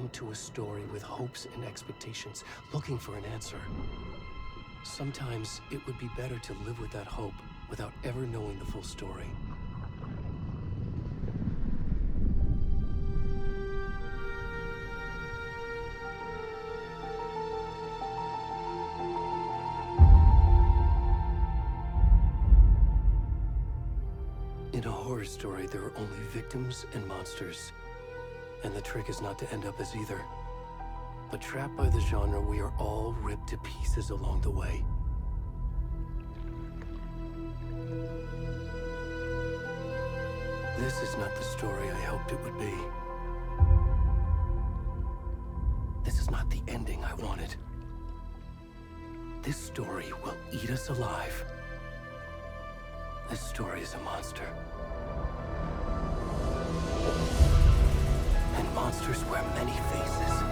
come to a story with hopes and expectations, looking for an answer. Sometimes it would be better to live with that hope without ever knowing the full story. In a horror story, there are only victims and monsters. And the trick is not to end up as either. But trapped by the genre, we are all ripped to pieces along the way. This is not the story I hoped it would be. This is not the ending I wanted. This story will eat us alive. This story is a monster. And monsters wear many faces.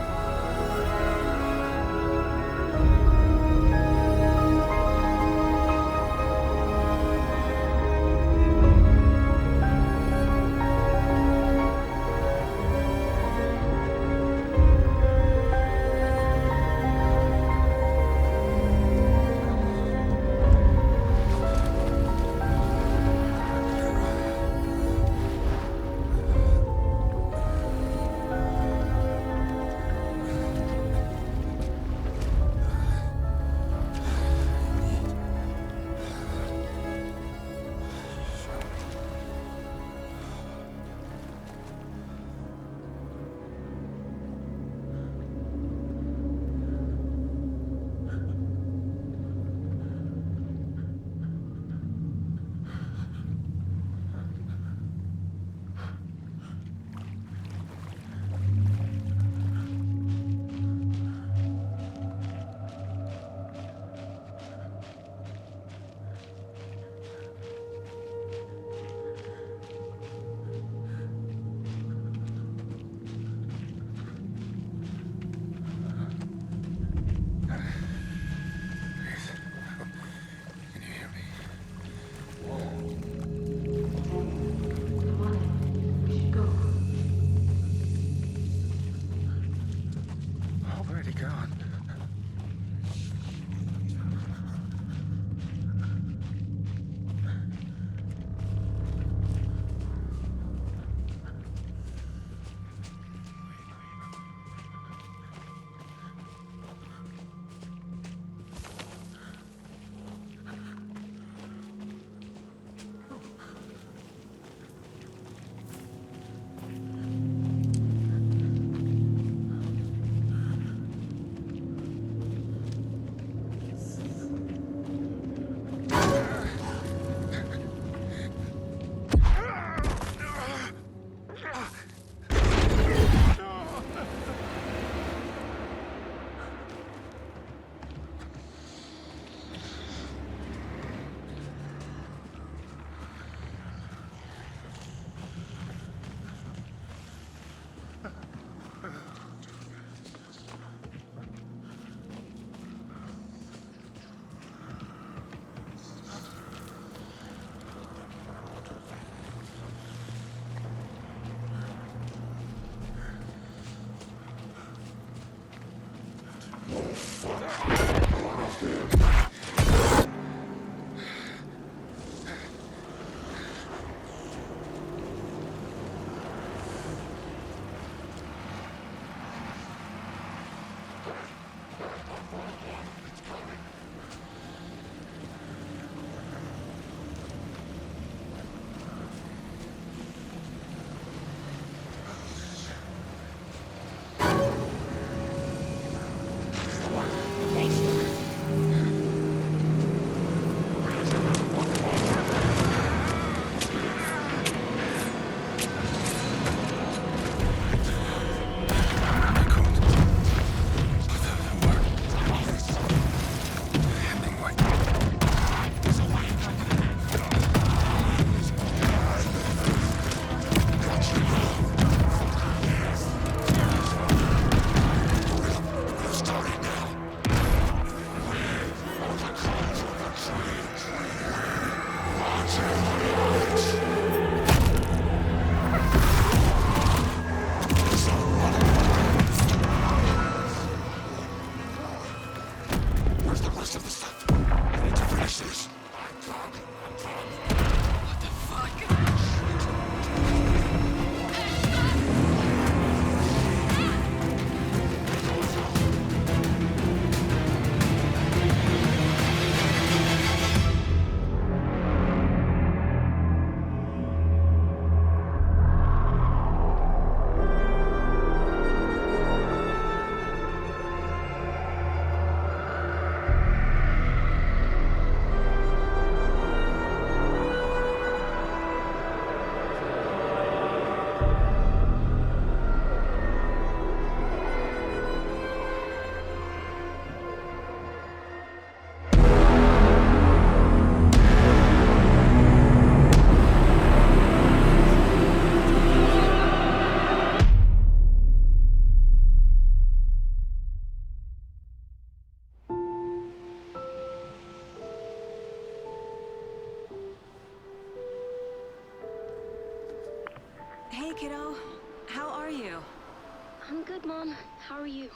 Mom. How are you?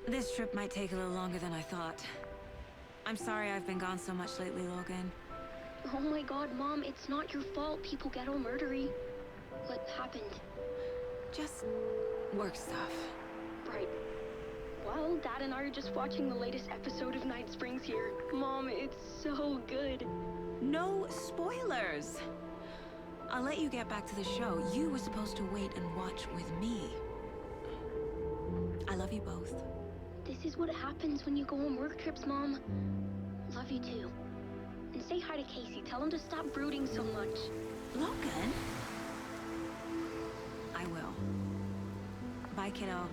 This trip might take a little longer than I thought. I'm sorry I've been gone so much lately, Logan. Oh my god, Mom, it's not your fault people get all murdery. What happened? Just work stuff. Right. Well, Dad and I are just watching the latest episode of Night Springs here. Mom, it's so good. No spoilers! I'll let you get back to the show. You were supposed to wait and watch with me. I love you both. This is what happens when you go on work trips, Mom. Love you too. And say hi to Casey. Tell him to stop brooding so much. Logan? I will. Bye, kiddo.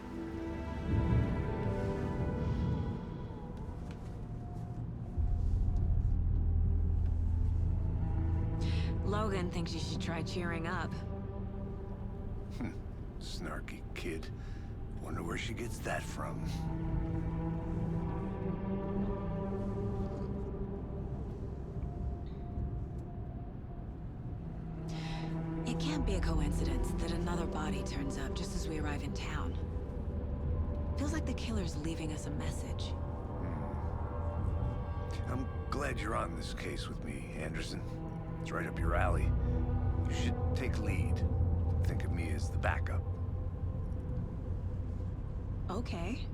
Logan thinks you should try cheering up. Snarky kid. Wonder where she gets that from. It can't be a coincidence that another body turns up just as we arrive in town. Feels like the killer's leaving us a message. I'm glad you're on this case with me, Anderson. It's right up your alley. You should take lead. Think of me as the backup. Okay.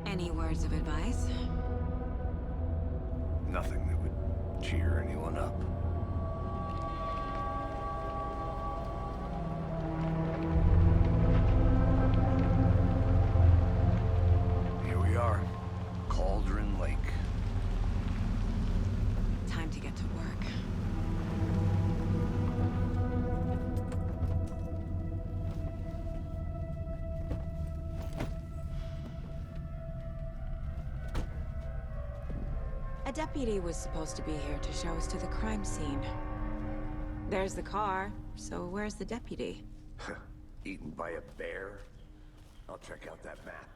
Any words of advice? Nothing that would cheer anyone up. Here we are. Cauldron Lake. Time to get to work. A deputy was supposed to be here to show us to the crime scene. There's the car, so where's the deputy? Eaten by a bear? I'll check out that map.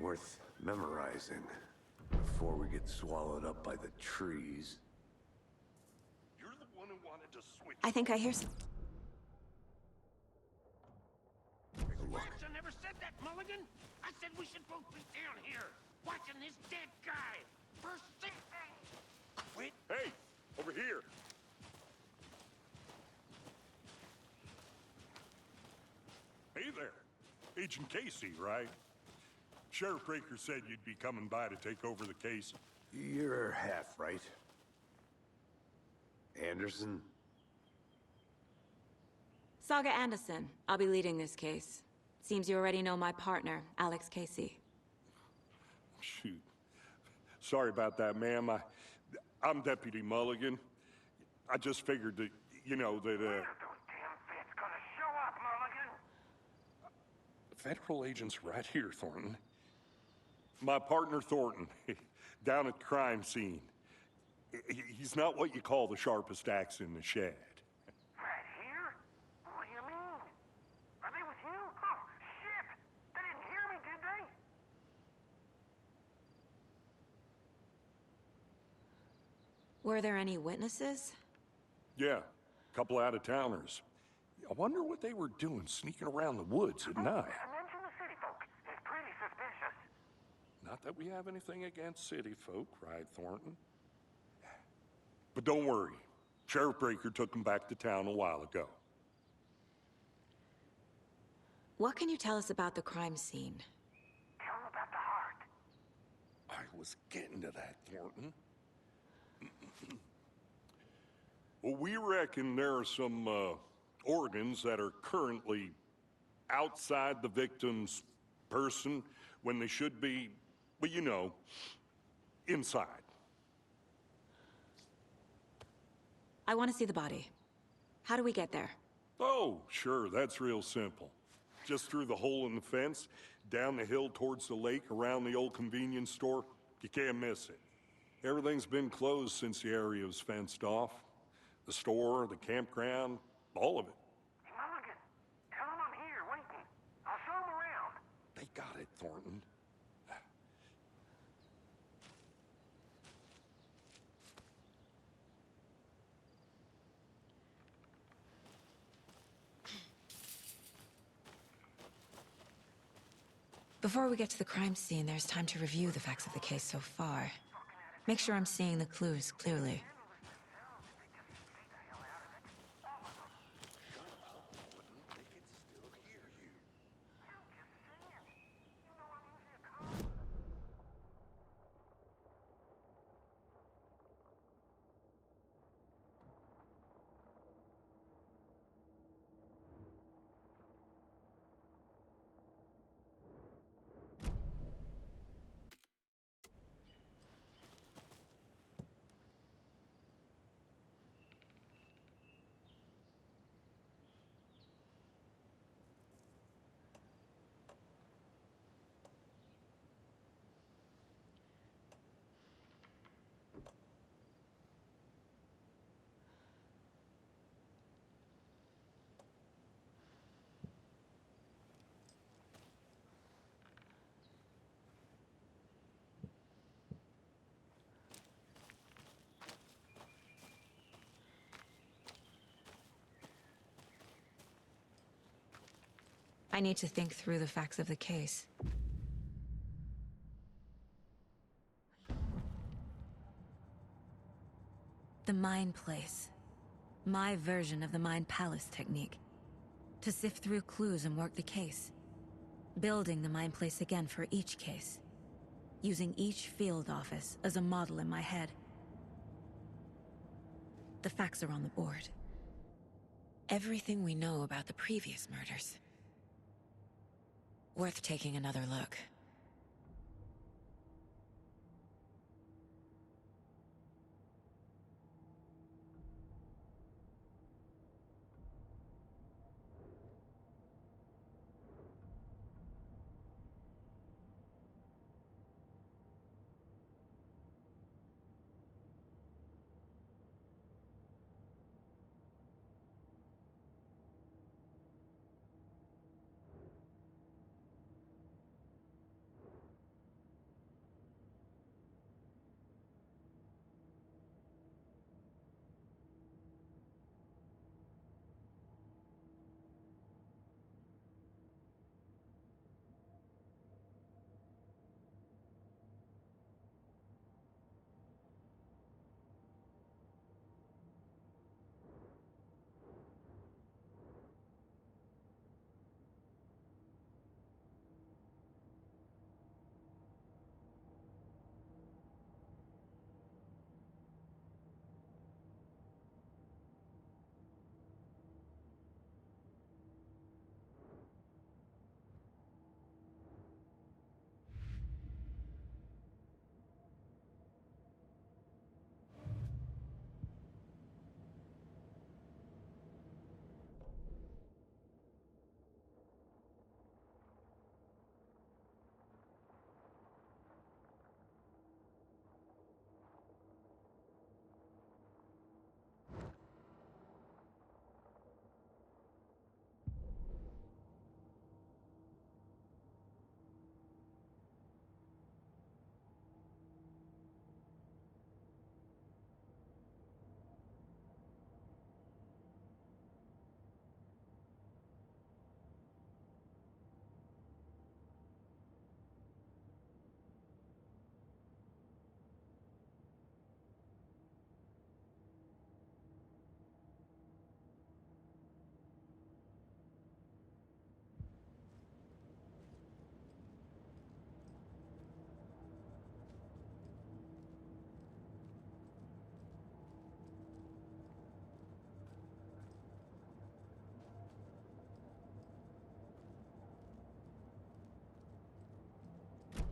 Worth memorizing before we get swallowed up by the trees. You're the one who wanted to switch. I think I hear some... Take a look. I never said that, Mulligan. I said we should both be down here, watching this dead guy. First thing. Wait. Hey, over here. Hey there. Agent Casey, right? Sheriff Breaker said you'd be coming by to take over the case. You're half right. Anderson? Saga Anderson. I'll be leading this case. Seems you already know my partner, Alex Casey. Shoot. Sorry about that, ma'am. I'm Deputy Mulligan. I just figured that, you know, that, When are those damn feds gonna show up, Mulligan? Federal agent's right here, Thornton. My partner, Thornton, down at the crime scene. He's not what you call the sharpest axe in the shed. Right here? What do you mean? Are they with you? Oh, shit! They didn't hear me, did they? Were there any witnesses? Yeah, a couple out-of-towners. I wonder what they were doing sneaking around the woods at night. Mention the city folk. It's pretty suspicious. Not that we have anything against city folk, right, Thornton? But don't worry. Sheriff Breaker took them back to town a while ago. What can you tell us about the crime scene? Tell them about the heart. I was getting to that, Thornton. Well, we reckon there are some organs that are currently outside the victim's person when they should be, well, you know, inside. I want to see the body. How do we get there? Oh, sure, that's real simple. Just through the hole in the fence, down the hill towards the lake, around the old convenience store. You can't miss it. Everything's been closed since the area was fenced off. The store, the campground, all of it. Hey, Mulligan, tell them I'm here, waiting. I'll show them around. They got it, Thornton. Before we get to the crime scene, there's time to review the facts of the case so far. Make sure I'm seeing the clues clearly. I need to think through the facts of the case. The Mind Place. My version of the Mind Palace technique. To sift through clues and work the case. Building the Mind Place again for each case. Using each field office as a model in my head. The facts are on the board. Everything we know about the previous murders. Worth taking another look.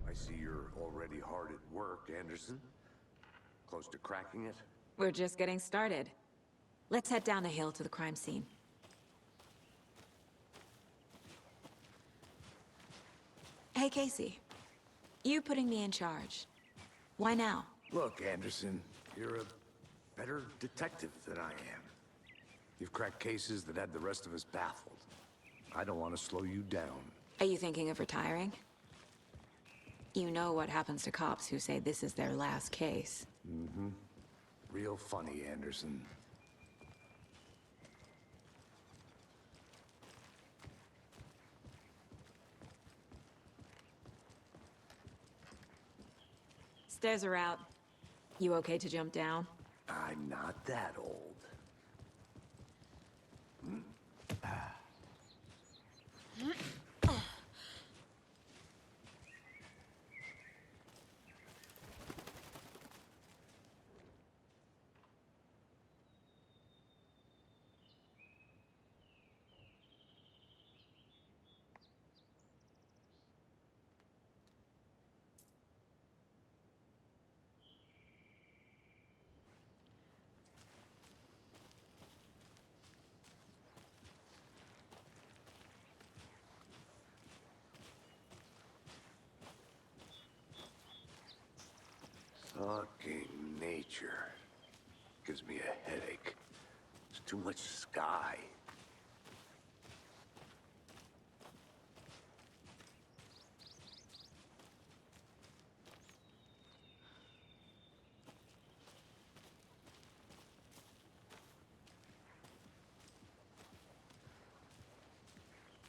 I see you're already hard at work, Anderson. Close to cracking it? We're just getting started. Let's head down the hill to the crime scene. Hey, Casey. You putting me in charge. Why now? Look, Anderson, you're a better detective than I am. You've cracked cases that had the rest of us baffled. I don't want to slow you down. Are you thinking of retiring? You know what happens to cops who say this is their last case. Mm-hmm. Real funny, Anderson. Stairs are out. You okay to jump down? I'm not that old. Fucking nature. Gives me a headache. There's too much sky.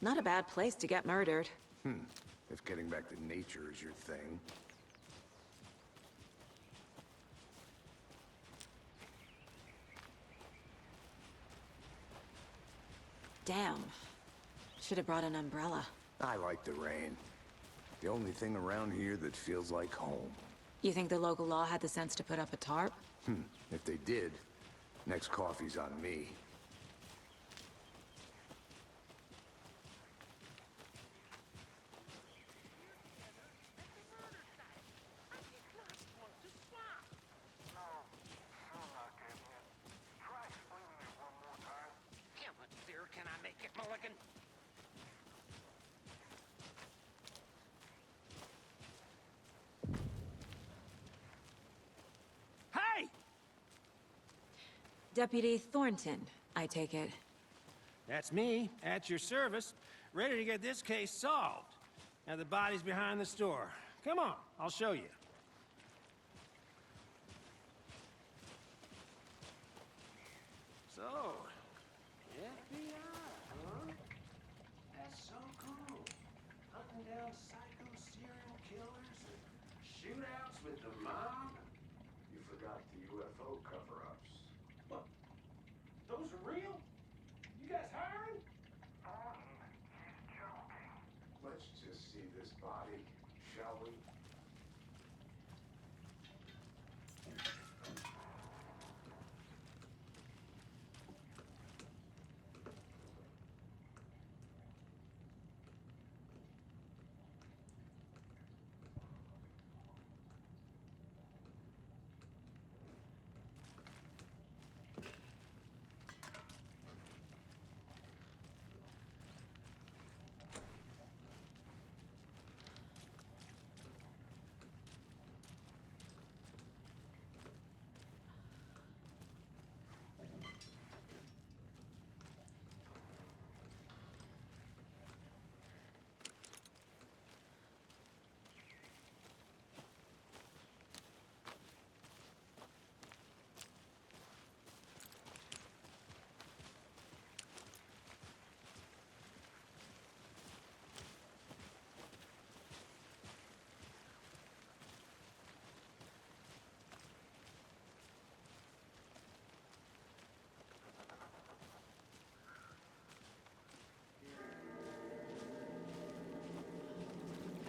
Not a bad place to get murdered. If getting back to nature is your thing. Damn. Should have brought an umbrella. I like the rain. The only thing around here that feels like home. You think the local law had the sense to put up a tarp? If they did, next coffee's on me. How much clearer can I make it, Mulligan? Hey! Deputy Thornton, I take it. That's me, at your service, ready to get this case solved. Now the body's behind the store. Come on, I'll show you. So, FBI, huh? That's so cool. Hunting down psycho serial killers and shootouts with the mob. You forgot the UFO cover-ups. What? Those are real? You guys hiring? He's joking. Let's just see this body, shall we?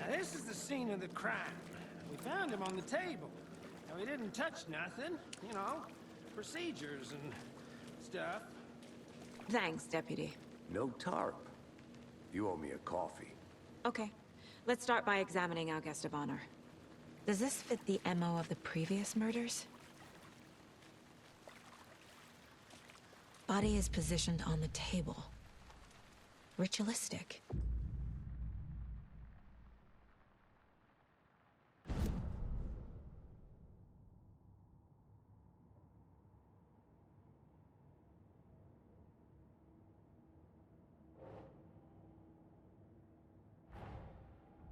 Now this is the scene of the crime. We found him on the table. Now he didn't touch nothing, you know, procedures and stuff. Thanks, Deputy. No tarp. You owe me a coffee. Okay. Let's start by examining our guest of honor. Does this fit the MO of the previous murders? Body is positioned on the table. Ritualistic.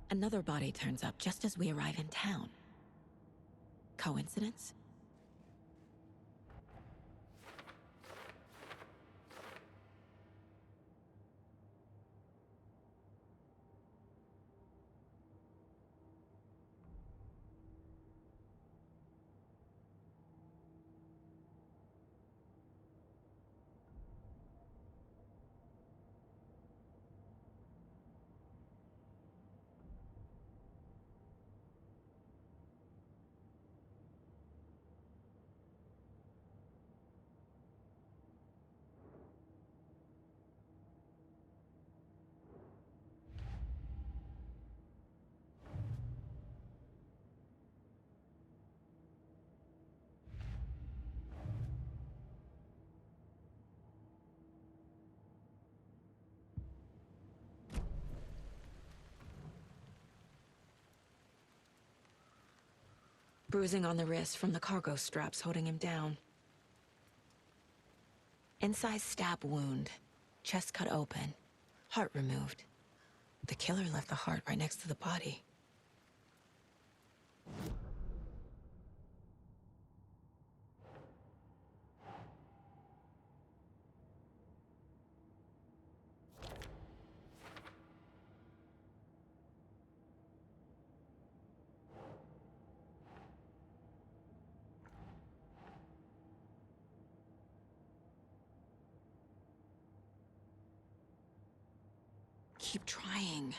Another body turns up just as we arrive in town. Coincidence? bruising on the wrist from the cargo straps holding him down. Incised stab wound, chest cut open, heart removed. The killer left the heart right next to the body. Keep trying.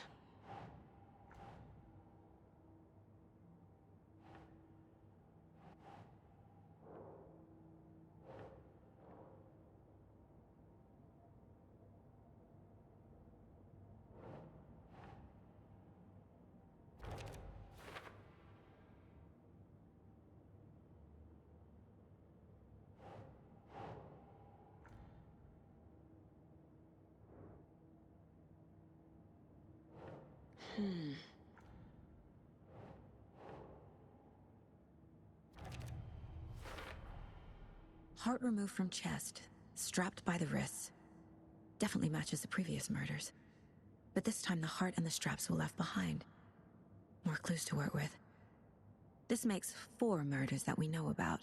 Heart removed from chest, strapped by the wrists. Definitely matches the previous murders. But this time the heart and the straps were left behind. More clues to work with. This makes 4 murders that we know about.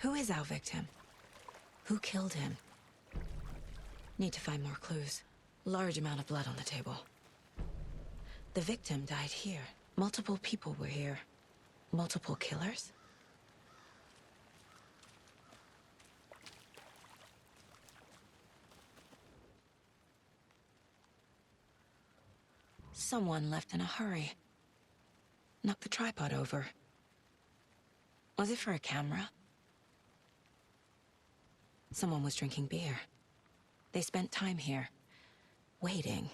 Who is our victim? Who killed him? Need to find more clues. Large amount of blood on the table. The victim died here. Multiple people were here. Multiple killers? Someone left in a hurry. Knocked the tripod over. Was it for a camera? Someone was drinking beer. They spent time here, waiting.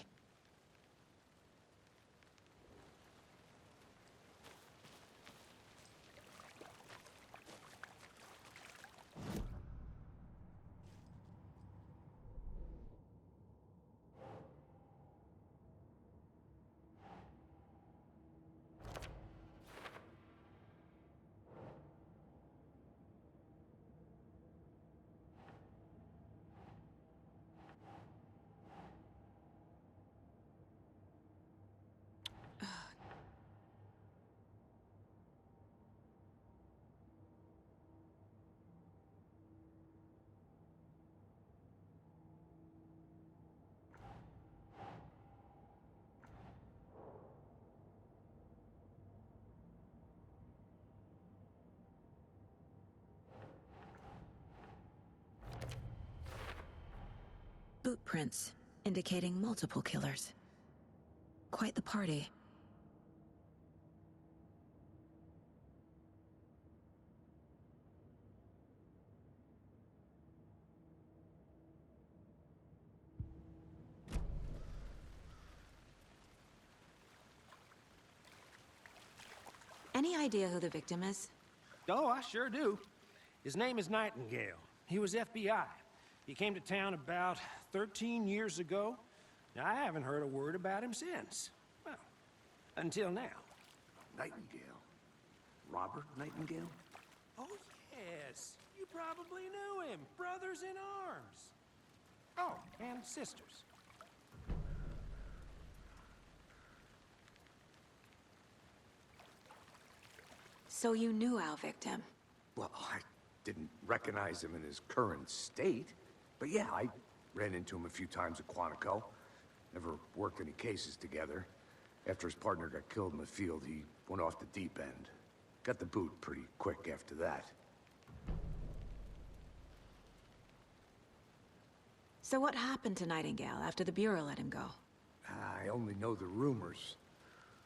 Boot prints, indicating multiple killers. Quite the party. Any idea who the victim is? Oh, I sure do. His name is Nightingale. He was FBI. He came to town about 13 years ago. Now, I haven't heard a word about him since. Well, until now. Nightingale? Robert Nightingale? Oh, yes. You probably knew him. Brothers in arms. Oh, and sisters. So you knew our victim? Well, I didn't recognize him in his current state. But yeah, I ran into him a few times at Quantico. Never worked any cases together. After his partner got killed in the field, he went off the deep end. Got the boot pretty quick after that. So what happened to Nightingale after the Bureau let him go? I only know the rumors.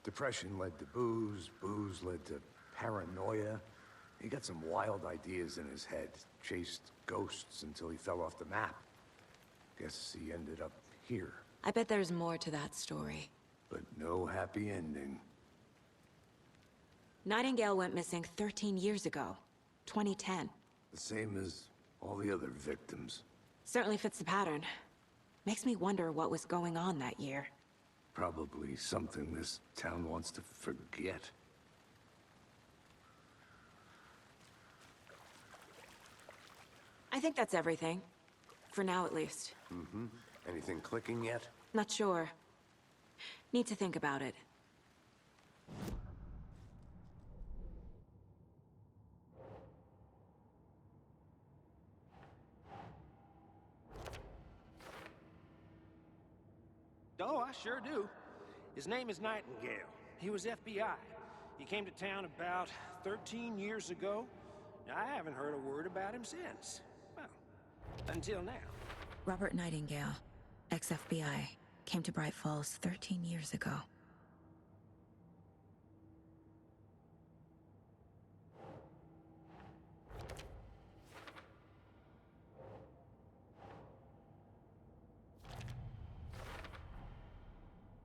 Depression led to booze, booze led to paranoia. He got some wild ideas in his head, chased ghosts until he fell off the map. Guess he ended up here, I bet there's more to that story. but no happy ending. Nightingale went missing 13 years ago. 2010. The same as all the other victims. Certainly fits the pattern. Makes me wonder what was going on that year. Probably something this town wants to forget. I think that's everything. For now, at least. Anything clicking yet? Not sure. Need to think about it. Oh, I sure do. His name is Nightingale. He was FBI. He came to town about 13 years ago. I haven't heard a word about him since. Well, until now. Robert Nightingale, ex-FBI, came to Bright Falls 13 years ago.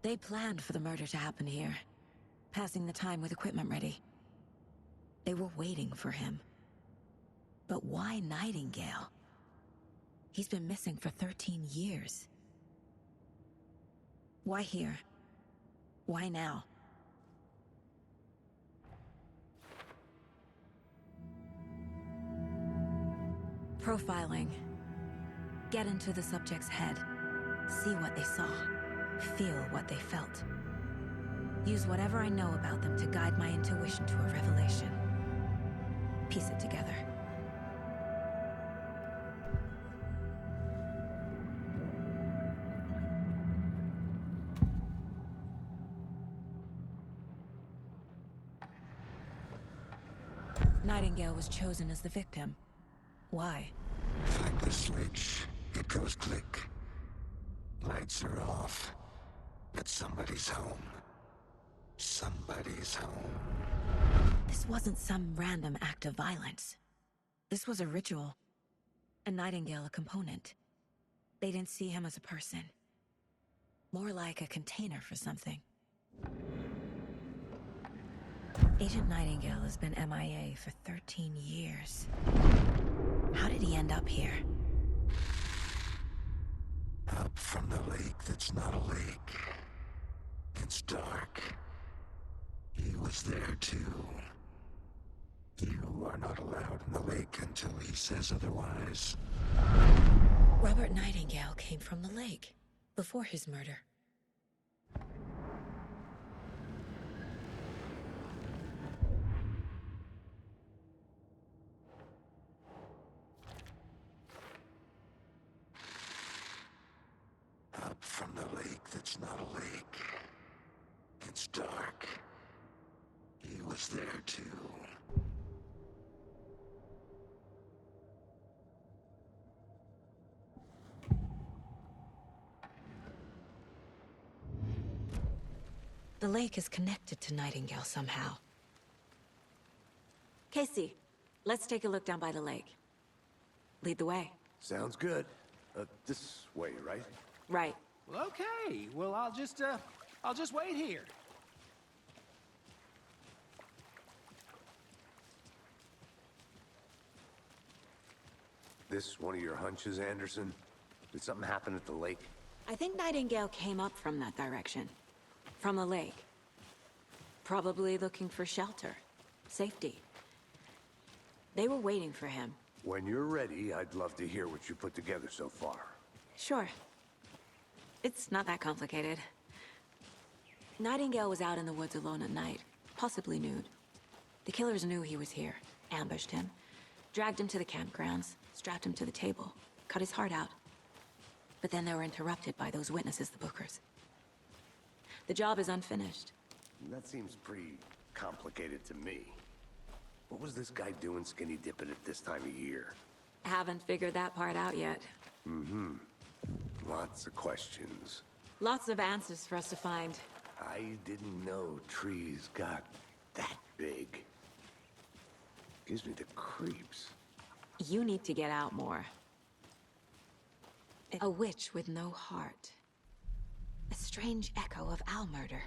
They planned for the murder to happen here, passing the time with equipment ready. They were waiting for him. But why Nightingale? He's been missing for 13 years. Why here? Why now? Profiling. Get into the subject's head. See what they saw. Feel what they felt. Use whatever I know about them to guide my intuition to a revelation. Piece it together. Nightingale was chosen as the victim. Why? Find the switch. It goes click. Lights are off. But somebody's home. Somebody's home. This wasn't some random act of violence. This was a ritual. And Nightingale a component. They didn't see him as a person. More like a container for something. Agent Nightingale has been MIA for 13 years. How did he end up here? Up from the lake that's not a lake. It's dark. He was there too. You are not allowed in the lake until he says otherwise. Robert Nightingale came from the lake, before his murder. Up from the lake that's not a lake. It's dark. He was there too. The lake is connected to Nightingale somehow. Casey, let's take a look down by the lake. Lead the way. Sounds good. This way, right? Right. Well, okay. Well, I'll just wait here. This one of your hunches, Anderson? Did something happen at the lake? I think Nightingale came up from that direction. From the lake. Probably looking for shelter. Safety. They were waiting for him. When you're ready, I'd love to hear what you put together so far. Sure. It's not that complicated. Nightingale was out in the woods alone at night, possibly nude. The killers knew he was here, ambushed him, dragged him to the campgrounds, strapped him to the table, cut his heart out. But then they were interrupted by those witnesses, the Bookers. The job is unfinished. That seems pretty complicated to me. What was this guy doing skinny dipping at this time of year? Haven't figured that part out yet. Lots of questions. Lots of answers for us to find. I didn't know trees got that big. Gives me the creeps. You need to get out more. A witch with no heart. A strange echo of owl murder.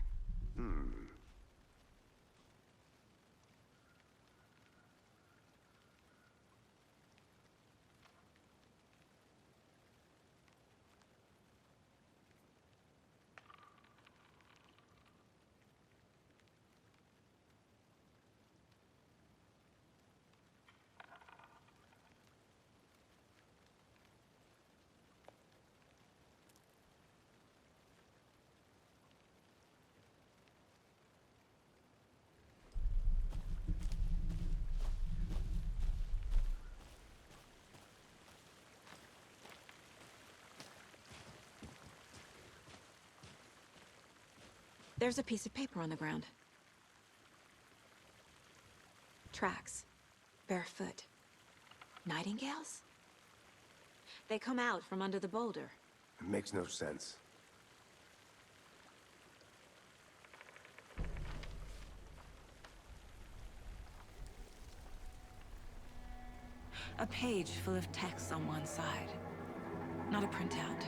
There's a piece of paper on the ground. Tracks. Barefoot. Nightingales? They come out from under the boulder. It makes no sense. A page full of text on one side. Not a printout.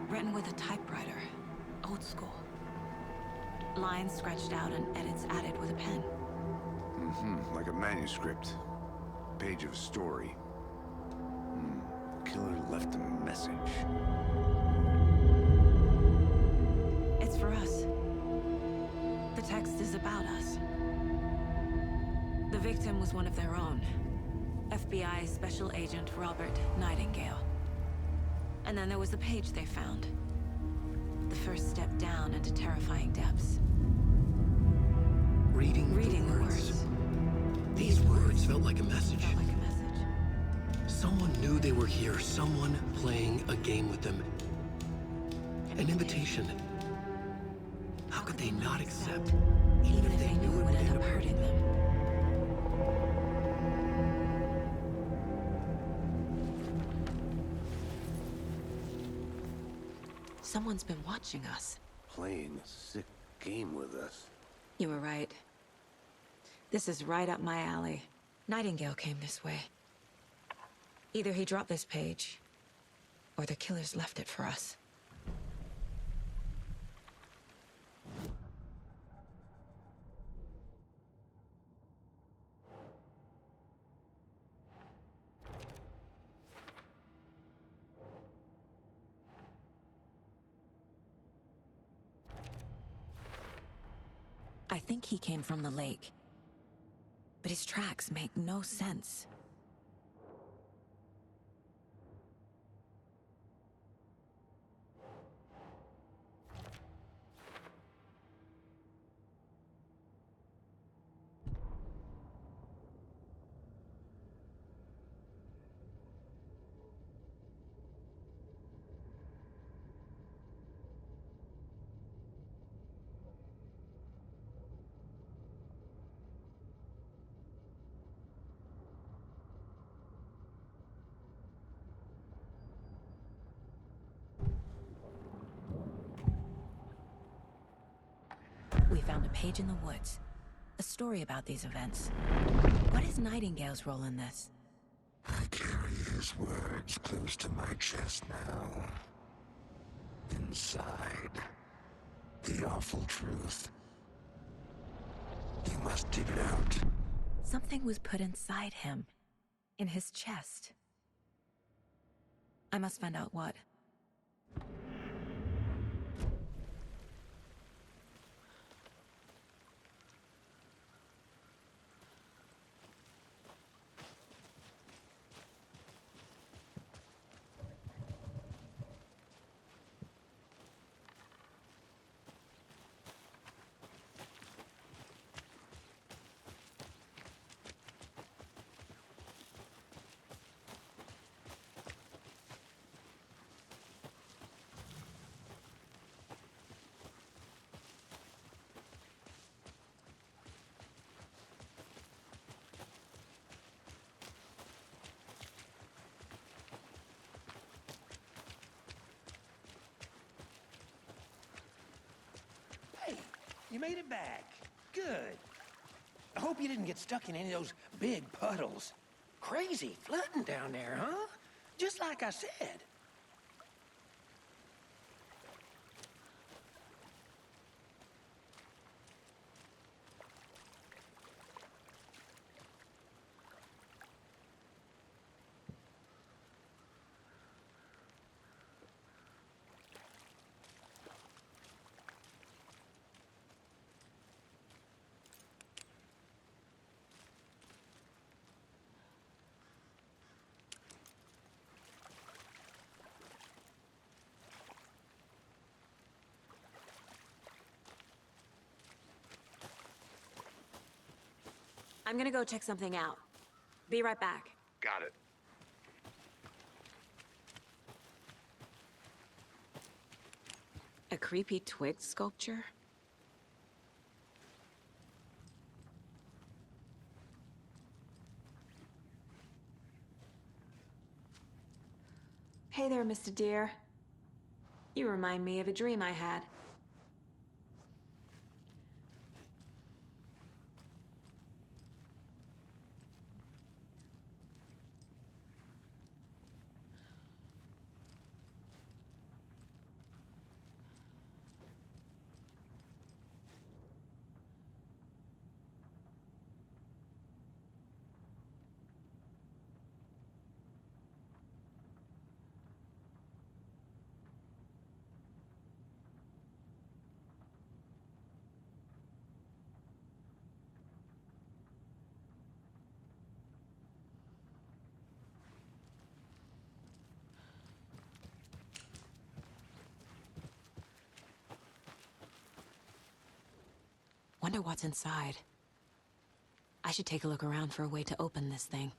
Written with a typewriter. Old school. Lines scratched out and edits added with a pen. Like a manuscript. Page of a story. Killer left a message. It's for us. The text is about us. The victim was one of their own. FBI Special Agent Robert Nightingale. And then there was the page they found. The first step down into terrifying depths. Reading the words. These words felt like a message. Felt like a message. Someone knew they were here, someone playing a game with them. An invitation. How could they not accept, Even if they knew it would end up hurting them. Someone's been watching us. Playing a sick game with us. You were right. This is right up my alley. Nightingale came this way. Either he dropped this page, or the killers left it for us. I think he came from the lake. But his tracks make no sense. We found a page in the woods. A story about these events. What is Nightingale's role in this? I carry his words close to my chest now. Inside, the awful truth. You must dig it out. Something was put inside him. In his chest. I must find out what. You made it back. Good. I hope you didn't get stuck in any of those big puddles. Crazy flooding down there, huh? Just like I said. I'm gonna go check something out. Be right back. Got it. A creepy twig sculpture? Hey there, Mr. Deer. You remind me of a dream I had. Wonder what's inside. I should take a look around for a way to open this thing.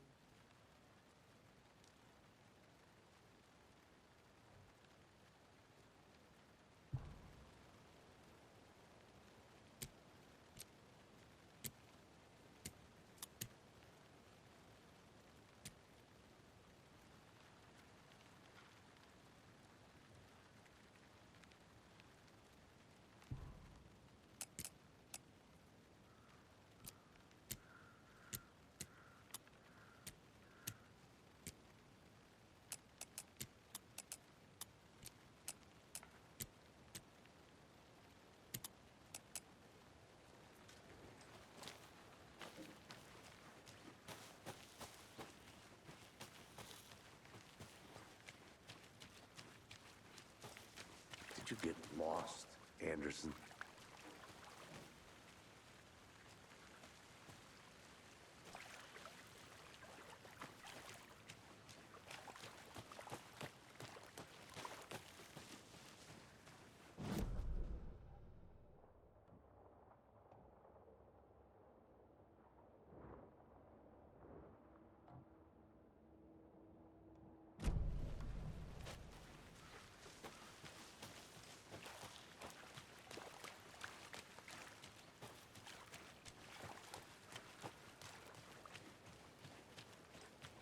Did you get lost, Anderson?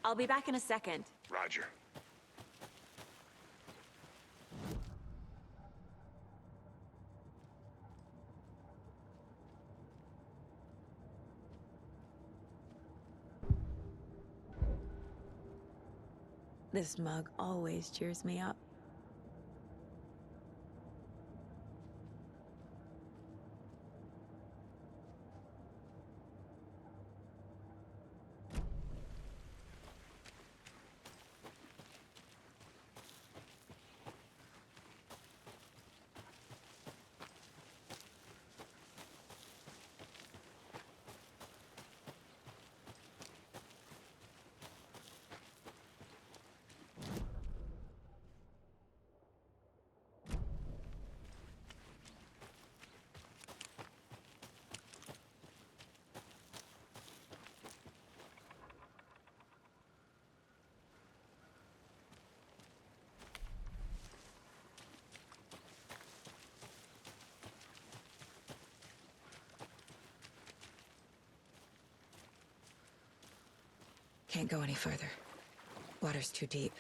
I'll be back in a second. Roger. This mug always cheers me up. Can't go any further. Water's too deep.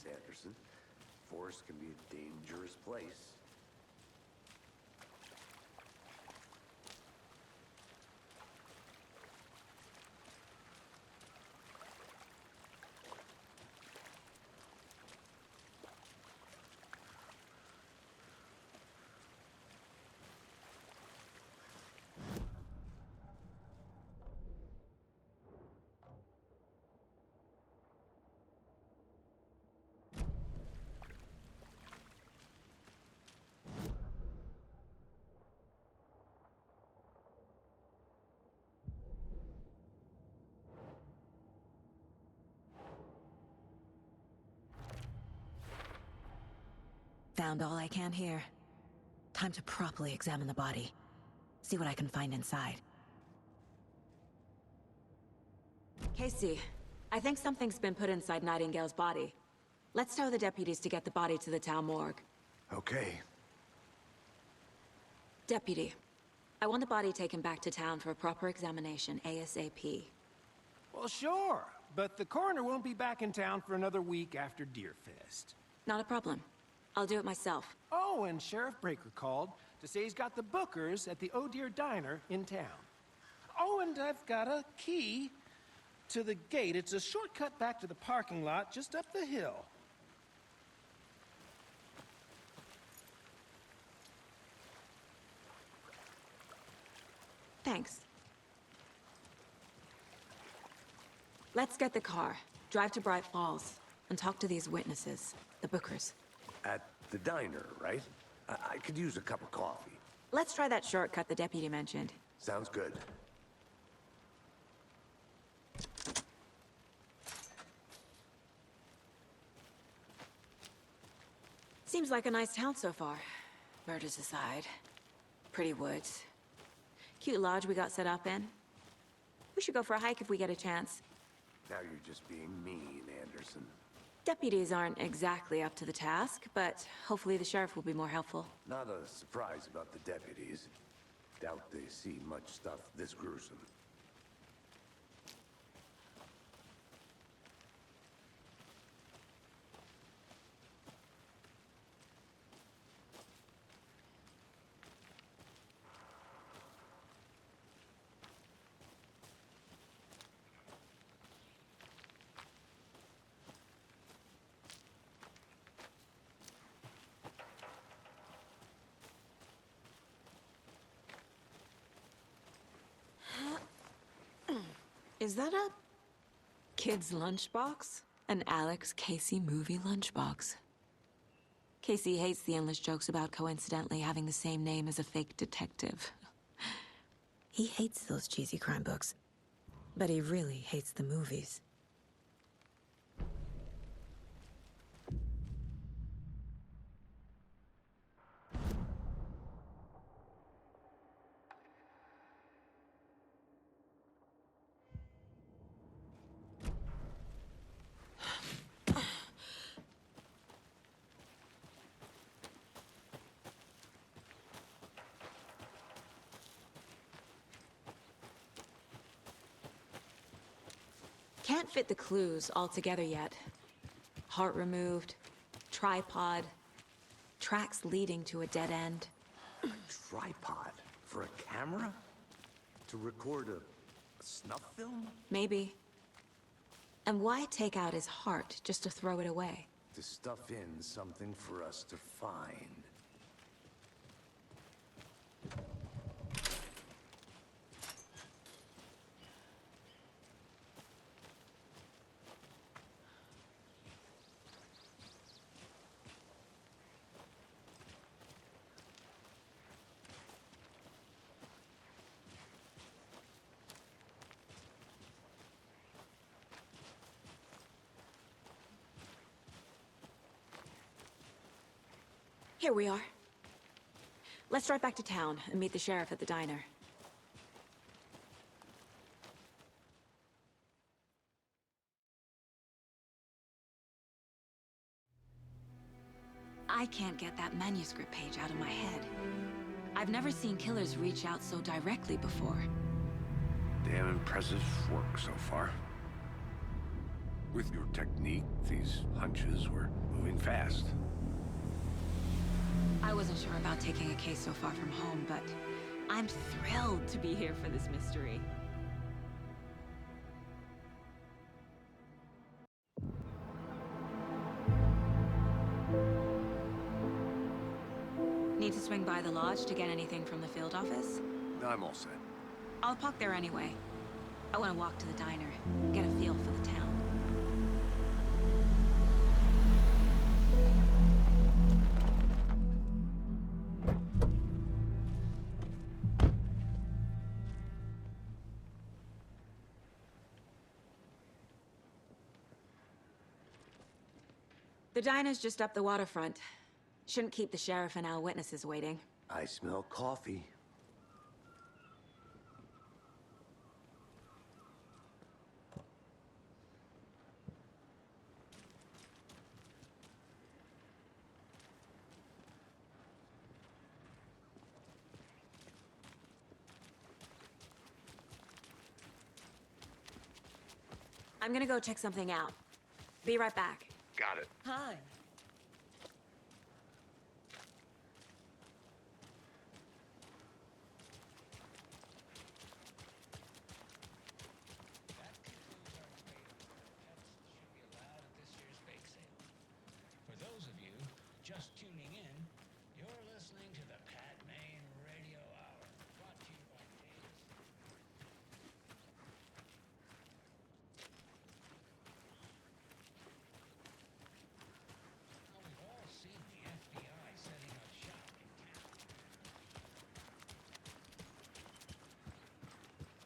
Please, Anderson. Forest can be a dangerous place. Found all I can here. Time to properly examine the body. See what I can find inside. Casey, I think something's been put inside Nightingale's body. Let's tell the deputies to get the body to the town morgue. Okay. Deputy, I want the body taken back to town for a proper examination ASAP. Well, sure, but the coroner won't be back in town for another week after Deerfest. Not a problem. I'll do it myself. Oh, and Sheriff Breaker called to say he's got the bookers at the Oh Dear Diner in town. Oh, and I've got a key to the gate. It's a shortcut back to the parking lot just up the hill. Thanks. Let's get the car, drive to Bright Falls, and talk to these witnesses, the bookers. At the diner, right? I could use a cup of coffee. Let's try that shortcut the deputy mentioned. Sounds good. Seems like a nice town so far. Murders aside. Pretty woods. Cute lodge we got set up in. We should go for a hike if we get a chance. Now you're just being mean, Anderson. Deputies aren't exactly up to the task, but hopefully the sheriff will be more helpful. Not a surprise about the deputies. Doubt they see much stuff this gruesome. Is that a kid's lunchbox? An Alex Casey movie lunchbox. Casey hates the endless jokes about coincidentally having the same name as a fake detective. He hates those cheesy crime books, but he really hates the movies. Can't fit the clues all together yet. Heart removed, tripod, tracks leading to a dead end. Tripod? For a camera? To record a snuff film? Maybe. And why take out his heart just to throw it away? To stuff in something for us to find. Here we are. Let's drive back to town and meet the sheriff at the diner. I can't get that manuscript page out of my head. I've never seen killers reach out so directly before. Damn impressive work so far. With your technique, these hunches were moving fast. I wasn't sure about taking a case so far from home, but I'm thrilled to be here for this mystery. Need to swing by the lodge to get anything from the field office? I'm all set. I'll park there anyway. I want to walk to the diner, get a feel for the town. The diner's just up the waterfront. Shouldn't keep the sheriff and our witnesses waiting. I smell coffee. I'm gonna go check something out. Be right back. Got it. Hi. For those of you just tuning in, you're listening to the Pat Maine Radio Hour, brought to you by Davis. Now, we've all seen the FBI setting up shop in town.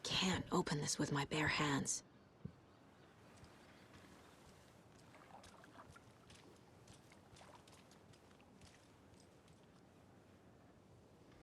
Can't open this with my bare hands.